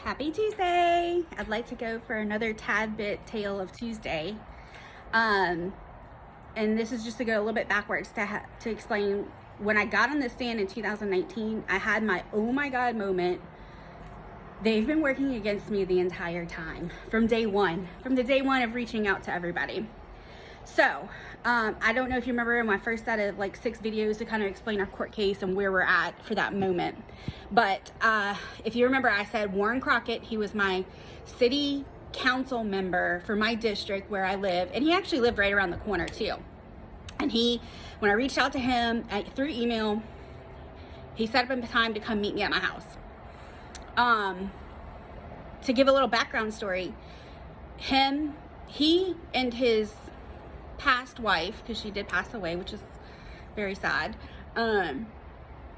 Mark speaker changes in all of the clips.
Speaker 1: Happy Tuesday! I'd like to go for another tad bit tale of Tuesday. And this is just to go a little bit backwards to explain when I got on the stand in 2019, I had my oh my God moment. They've been working against me the entire time from day one of reaching out to everybody. So, I don't know if you remember my first set of like 6 videos to kind of explain our court case and where we're at for that moment. But if you remember, I said Warren Crockett, he was my city council member for my district where I live. And he actually lived right around the corner too. And when I reached out to him through email, he set up a time to come meet me at my house. To give a little background story, he and his past wife, because she did pass away, which is very sad,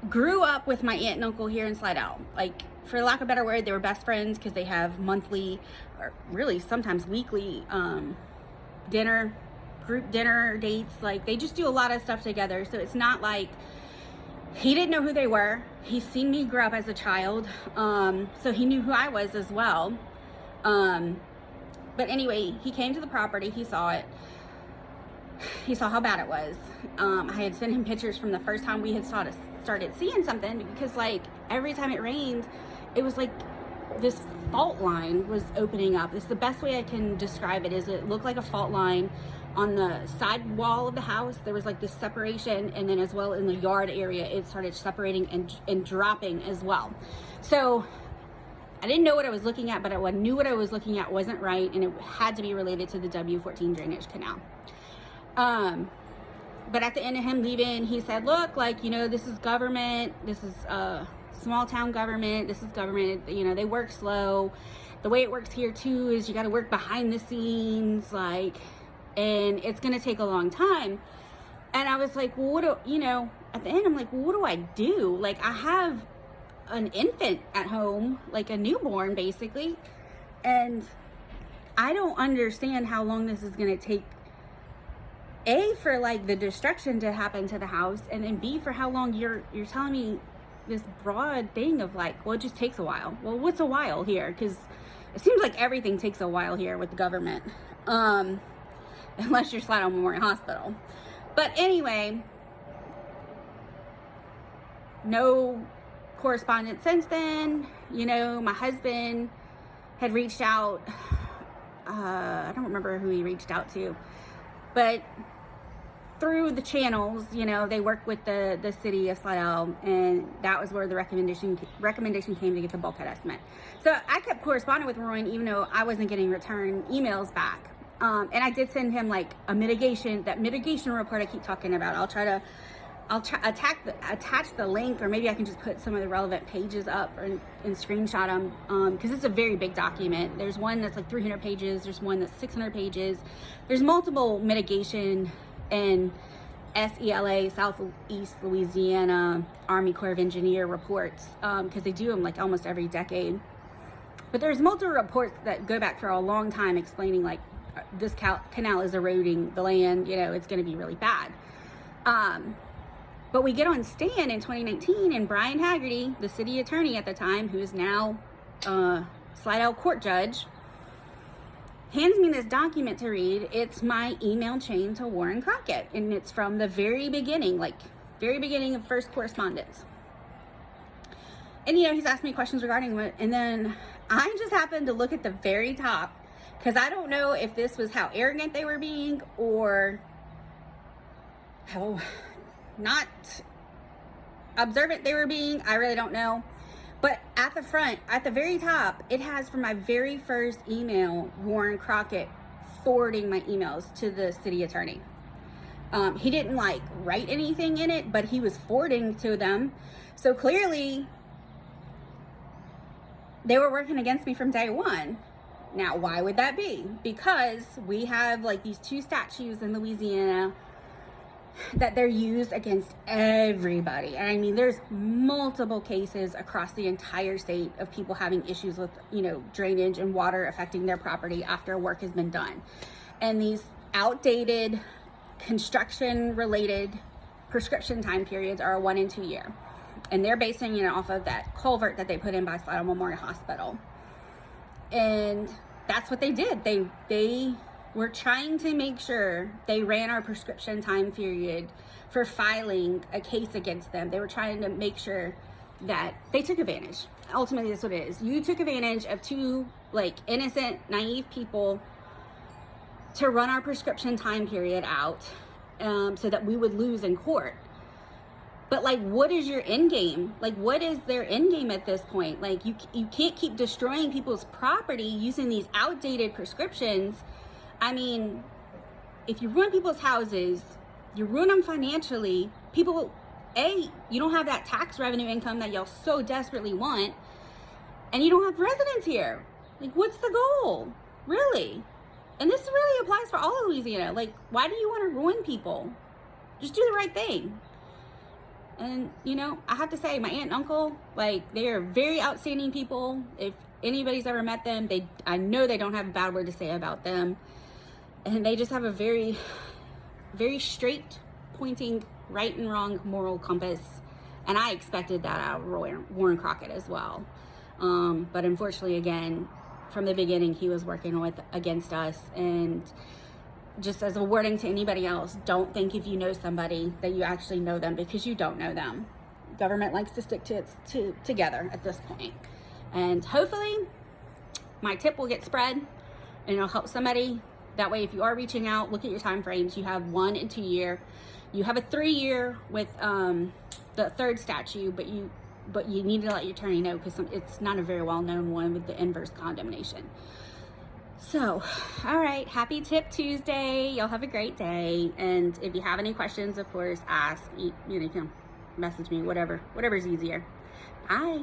Speaker 1: grew up with my aunt and uncle here in Slidell. Like, for lack of a better word, they were best friends because they have monthly, or really sometimes weekly, group dinner dates. Like, they just do a lot of stuff together. So it's not like he didn't know who they were. He's seen me grow up as a child, so he knew who I was as well. But anyway, he came to the property, he saw it. He saw how bad it was. I had sent him pictures from the first time we had started seeing something, because like every time it rained, it was like this fault line was opening up. It's the best way I can describe it, is it looked like a fault line on the side wall of the house. There was like this separation, and then as well in the yard area, it started separating and dropping as well. So I didn't know what I was looking at, but I knew what I was looking at wasn't right, and it had to be related to the W14 drainage canal. But at the end of him leaving, he said, look, like, you know, this is government. This is small town government. This is government. You know, they work slow. The way it works here too is you got to work behind the scenes, like, and it's going to take a long time. And I was like, well, at the end, I'm like, well, what do I do? Like, I have an infant at home, like a newborn basically. And I don't understand how long this is going to take, A, for like the destruction to happen to the house, and then B, for how long you're telling me this broad thing of like, well, it just takes a while. Well, what's a while here? Because it seems like everything takes a while here with the government, unless you're Slidell Memorial Hospital. But anyway, no correspondence since then. You know, my husband had reached out. I don't remember who he reached out to, but through the channels, you know, they work with the city of Slidell, and that was where the recommendation came to get the bulkhead estimate. So I kept corresponding with Rowan, even though I wasn't getting return emails back. And I did send him like that mitigation report I keep talking about. I'll attach the link, or maybe I can just put some of the relevant pages up and screenshot them, because it's a very big document. There's one that's like 300 pages. There's one that's 600 pages. There's multiple mitigation and SELA, Southeast Louisiana Army Corps of Engineer reports, because they do them like almost every decade. But there's multiple reports that go back for a long time explaining like this canal is eroding the land, you know, it's going to be really bad. But we get on stand in 2019, and Brian Haggerty, the city attorney at the time, who is now Slidell court judge, hands me this document to read. It's my email chain to Warren Crockett, and it's from the very beginning of first correspondence. And, you know, he's asked me questions regarding it, and then I just happened to look at the very top, because I don't know if this was how arrogant they were being or how not observant they were being. I really don't know. But at the front, at the very top, it has, from my very first email, Warren Crockett forwarding my emails to the city attorney. He didn't like write anything in it, but he was forwarding to them. So clearly they were working against me from day one. Now, why would that be? Because we have like these 2 statutes in Louisiana that they're used against everybody. And I mean, there's multiple cases across the entire state of people having issues with, you know, drainage and water affecting their property after work has been done. And these outdated construction related prescription time periods are a 1 and 2 year. And they're basing it off of that culvert that they put in by Slidell Memorial Hospital. And that's what they did. They were trying to make sure they ran our prescription time period for filing a case against them. They were trying to make sure that they took advantage. Ultimately, that's what it is. You took advantage of two like innocent, naive people to run our prescription time period out, so that we would lose in court. But like, what is your end game? Like, what is their end game at this point? Like, you can't keep destroying people's property using these outdated prescriptions. I mean, if you ruin people's houses, you ruin them financially. People, you don't have that tax revenue income that y'all so desperately want, and you don't have residents here. Like, what's the goal, really? And this really applies for all of Louisiana. Like, why do you want to ruin people? Just do the right thing. And, you know, I have to say, my aunt and uncle, like, they are very outstanding people. If anybody's ever met them, I know they don't have a bad word to say about them. And they just have a very, very straight, pointing, right and wrong moral compass. And I expected that out of Warren Crockett as well. But unfortunately, again, from the beginning, he was working against us. And just as a warning to anybody else, don't think if you know somebody that you actually know them, because you don't know them. Government likes to stick together at this point. And hopefully my tip will get spread and it'll help somebody. That way, if you are reaching out, look at your time frames. You have 1 and 2 year. You have a 3 year with the third statute, but you need to let your attorney know, because it's not a very well known one with the inverse condemnation. So, all right, happy Tip Tuesday. Y'all have a great day. And if you have any questions, of course, ask. You can message me, whatever's easier. Bye.